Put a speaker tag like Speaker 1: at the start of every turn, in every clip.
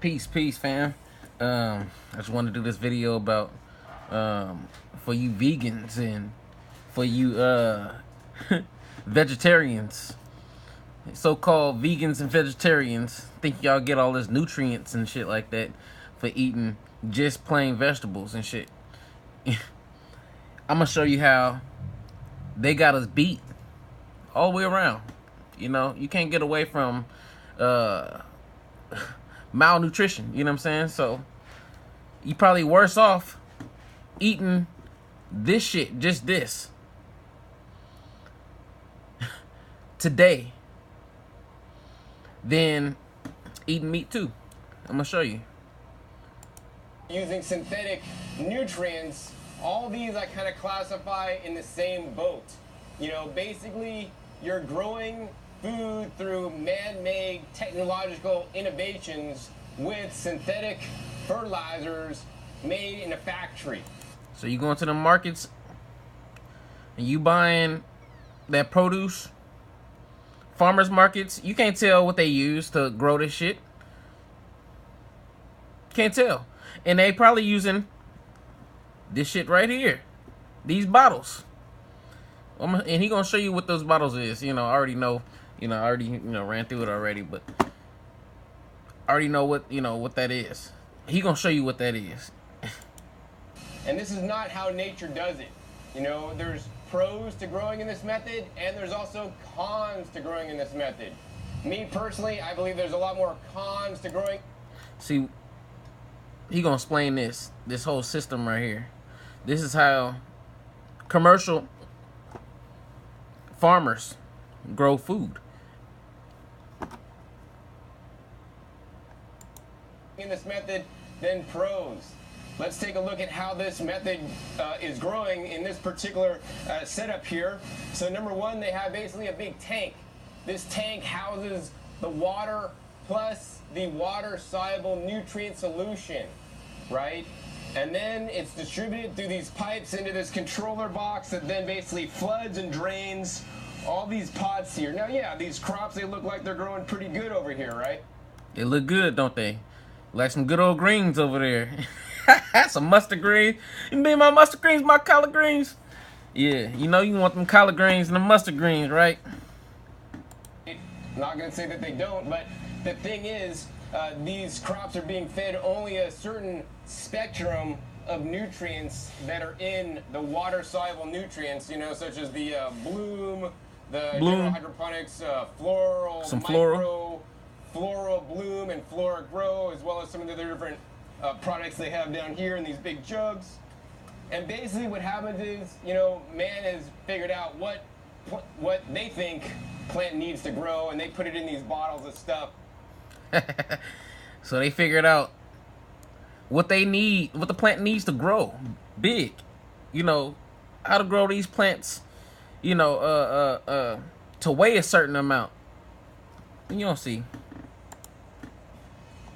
Speaker 1: Peace, fam. I just want to do this video about for you vegans and for you vegetarians, so-called vegans and vegetarians. Think y'all get all this nutrients and shit like that for eating just plain vegetables and shit. I'm gonna show you how they got us beat all the way around. You know, you can't get away from malnutrition, you know what I'm saying? So you probably worse off eating this shit, just this, today, than eating meat too. I'm gonna show you.
Speaker 2: Using synthetic nutrients, all these I kind of classify in the same boat. You know, basically you're growing food through man-made technological innovations with synthetic fertilizers made in a factory.
Speaker 1: So you go into the markets and you buying that produce, farmers markets, you can't tell what they use to grow this shit. Can't tell. And they probably using this shit right here, these bottles. And he gonna show you what those bottles is. You know, I already know. You know, I already ran through it already, but I already know what that is. He gonna show you what that is.
Speaker 2: And this is not how nature does it. You know, there's pros to growing in this method, and there's also cons to growing in this method. Me personally, I believe there's a lot more cons to growing.
Speaker 1: See, he gonna explain this whole system right here. This is how commercial farmers grow food.
Speaker 2: In this method than pros. Let's take a look at how this method is growing in this particular setup here. So number one, they have basically a big tank. This tank houses the water plus the water-soluble nutrient solution, right? And then it's distributed through these pipes into this controller box that then basically floods and drains all these pods here. Now, yeah, these crops, they look like they're growing pretty good over here, right?
Speaker 1: They look good, don't they? Like some good old greens over there. Some mustard greens. You mean my mustard greens, my collard greens? Yeah, you know you want them collard greens and the mustard greens, right?
Speaker 2: I'm not going to say that they don't, but the thing is, these crops are being fed only a certain spectrum of nutrients that are in the water-soluble nutrients, you know, such as the bloom, the general hydroponics, floral,
Speaker 1: some
Speaker 2: micro, floral bloom, and flora grow, as well as some of the other different products they have down here in these big jugs. And basically what happens is, you know, man has figured out what they think plant needs to grow, and they put it in these bottles of stuff.
Speaker 1: So they figured out what they need, what the plant needs to grow big. You know, how to grow these plants, you know, to weigh a certain amount. You don't see.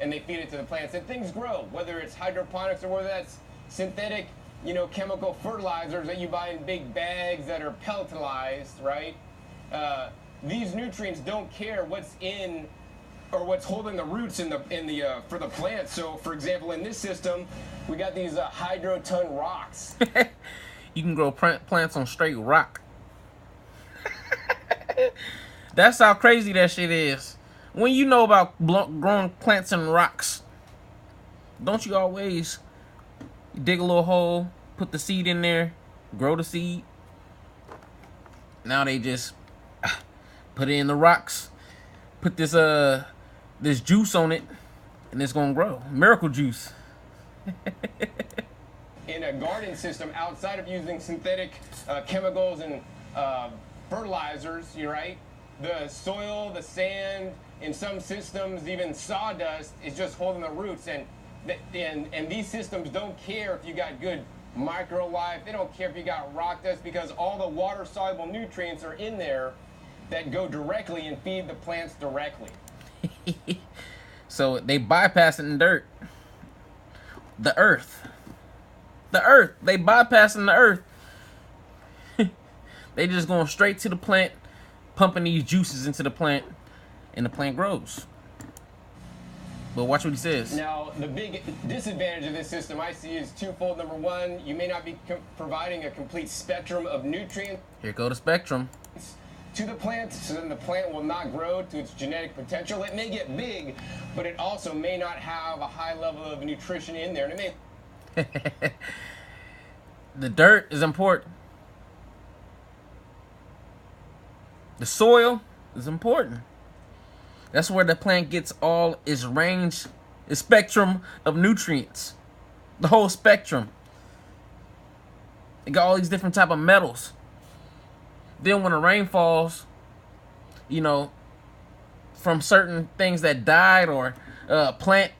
Speaker 2: And they feed it to the plants, and things grow, whether it's hydroponics or whether that's synthetic, you know, chemical fertilizers that you buy in big bags that are pelletized, right? These nutrients don't care what's in or what's holding the roots for the plant. So, for example, in this system, we got these hydroton rocks.
Speaker 1: You can grow plants on straight rock. That's how crazy that shit is. When you know about growing plants in rocks, don't you always dig a little hole, put the seed in there, grow the seed? Now they just put it in the rocks, put this this juice on it, and it's gonna grow. Miracle juice.
Speaker 2: In a garden system, outside of using synthetic chemicals and fertilizers, you're right. The soil, the sand, in some systems, even sawdust is just holding the roots, and these systems don't care if you got good micro life. They don't care if you got rock dust, because all the water soluble nutrients are in there that go directly and feed the plants directly.
Speaker 1: So they bypassing the dirt, the earth. They bypassing the earth. They just going straight to the plant, pumping these juices into the plant, and the plant grows. But watch what he says.
Speaker 2: Now, the big disadvantage of this system I see is twofold. Number one, you may not be providing a complete spectrum of nutrients.
Speaker 1: Here go the spectrum.
Speaker 2: To the plant, so then the plant will not grow to its genetic potential. It may get big, but it also may not have a high level of nutrition in there. And it may
Speaker 1: The dirt is important. The soil is important. That's where the plant gets all its range, its spectrum of nutrients. The whole spectrum. It got all these different type of metals. Then when the rain falls, you know, from certain things that died or plant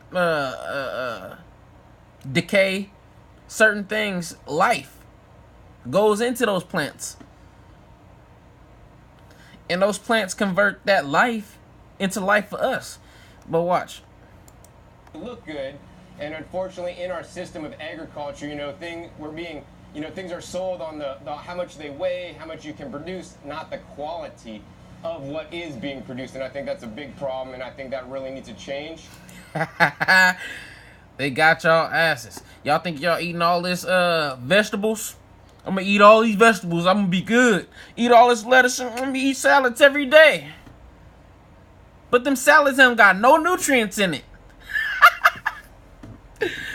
Speaker 1: decay, certain things, life goes into those plants. And those plants convert that life into life for us. But watch.
Speaker 2: look good, and unfortunately in our system of agriculture, things are sold on the how much they weigh, how much you can produce, not the quality of what is being produced. And I think that's a big problem, and I think that really needs to change.
Speaker 1: They got y'all asses. Y'all think y'all eating all this vegetables? I'm gonna eat all these vegetables. I'm gonna be good. Eat all this lettuce. I'm gonna eat salads every day. But them salads ain't got no nutrients in it.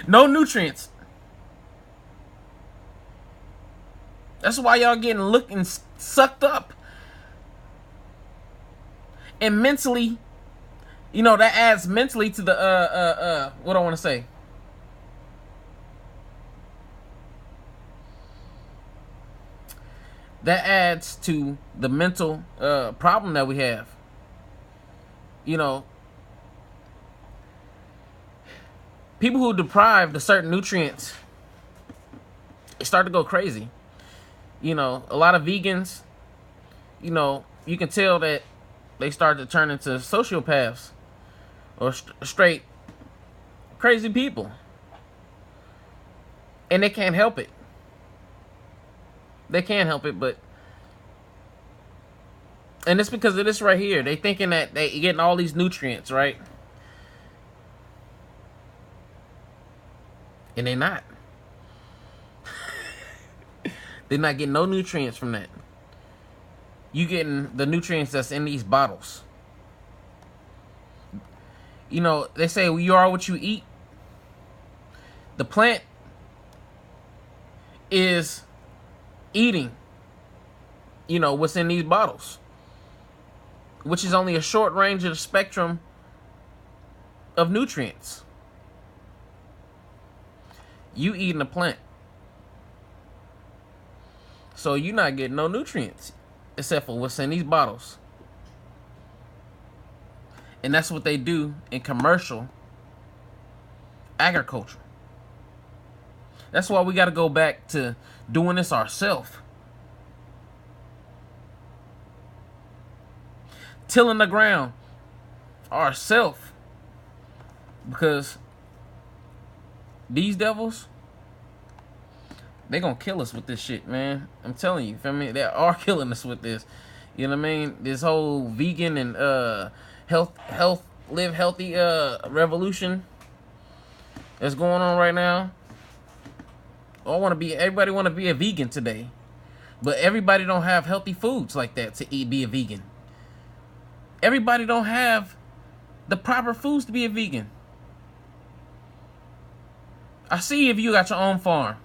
Speaker 1: No nutrients. That's why y'all getting looking sucked up. And mentally, that adds mentally to the what I want to say. That adds to the mental problem that we have. People who deprived of certain nutrients, they start to go crazy. A lot of vegans, you can tell that they start to turn into sociopaths or straight crazy people. And they can't help it. They can't help it, and it's because of this right here. They thinking that they getting all these nutrients, right? And they're not. They're not getting no nutrients from that. You getting the nutrients that's in these bottles. They say, well, you are what you eat. The plant is eating, what's in these bottles, which is only a short range of the spectrum of nutrients. You eating a plant. So you're not getting no nutrients except for what's in these bottles. And that's what they do in commercial agriculture. That's why we got to go back to doing this ourselves. Tilling the ground ourselves. Because these devils, they gonna kill us with this shit, man. I'm telling you, feel me? They are killing us with this. You know what I mean? This whole vegan and live healthy revolution that's going on right now. Everybody want to be a vegan today, but everybody don't have healthy foods like that to be a vegan. Everybody don't have the proper foods to be a vegan. I see if you got your own farm,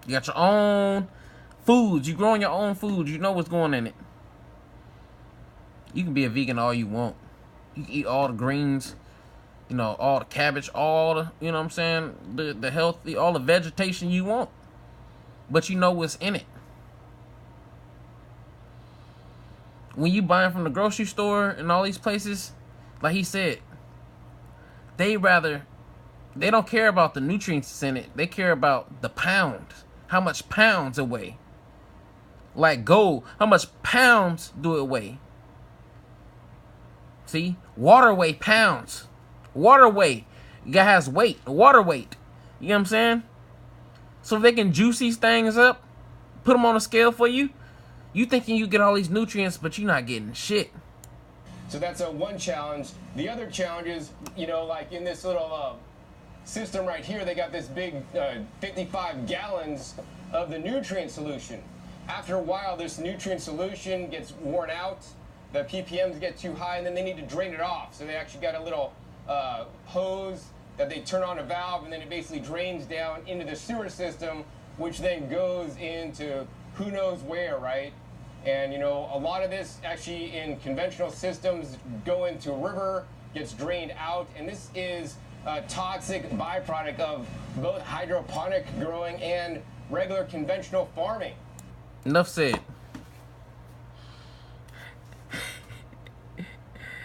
Speaker 1: you got your own foods, you growing your own food, you know what's going in it. You can be a vegan all you want. You can eat all the greens, all the cabbage, all the, you know what I'm saying, the healthy, all the vegetation you want. But you know what's in it. When you buying from the grocery store and all these places, like he said, they don't care about the nutrients in it. They care about the pounds. How much pounds it weigh. Like gold, how much pounds do it weigh? See? Water weight pounds. Water weight. It has weight. Water weight. You know what I'm saying? So if they can juice these things up, put them on a scale for you, you thinking you get all these nutrients, but you're not getting shit.
Speaker 2: So that's one challenge. The other challenge is, you know, like in this little system right here, they got this big 55 gallons of the nutrient solution. After a while, this nutrient solution gets worn out, the ppms get too high, and then they need to drain it off. So they actually got a little hose that they turn on a valve, and then it basically drains down into the sewer system, which then goes into who knows where, right? And you know, a lot of this actually in conventional systems go into a river, gets drained out, and this is a toxic byproduct of both hydroponic growing and regular conventional farming.
Speaker 1: Enough said.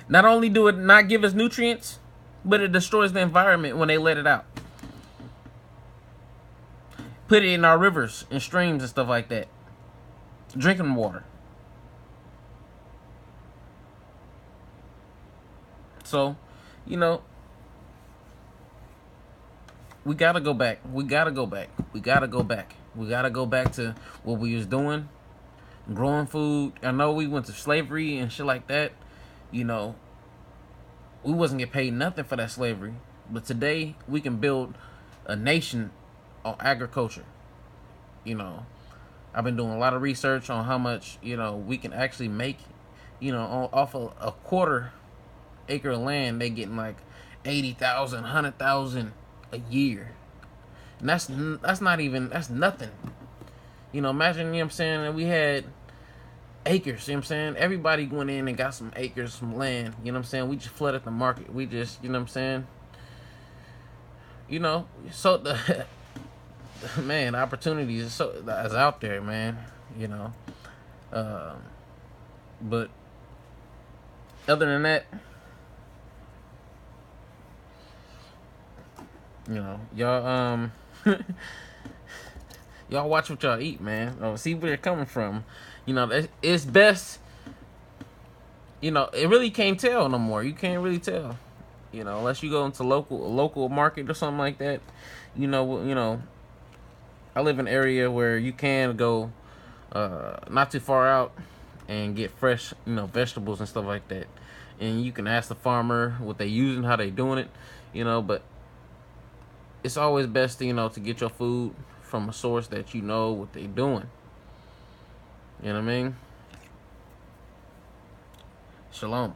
Speaker 1: Not only do it not give us nutrients, but it destroys the environment when they let it out. Put it in our rivers and streams and stuff like that. Drinking water. So, you know, we gotta go back. We gotta go back. We gotta go back. We gotta go back to what we was doing. Growing food. I know we went to slavery and shit like that. You know, we wasn't get paid nothing for that slavery. But today, we can build a nation on agriculture. You know, I've been doing a lot of research on how much, you know, we can actually make, you know, off of a quarter acre of land. They getting like 80,000, 100,000 a year. And that's not even, that's nothing. You know, imagine, you know what I'm saying, that we had acres, you know what I'm saying? Everybody went in and got some acres, some land, you know what I'm saying? We just flooded the market. We just, you know what I'm saying? You know, so the man, opportunities is out there, man, you know. But other than that, you know, y'all y'all watch what y'all eat, man. See where they're coming from. You know, it's best. You know, it really can't tell no more. You can't really tell. You know, unless you go into a local market or something like that. You know, I live in an area where you can go not too far out and get fresh, you know, vegetables and stuff like that. And you can ask the farmer what they using, how they doing it, you know, but it's always best, you know, to get your food from a source that you know what they doing. You know what I mean? Shalom.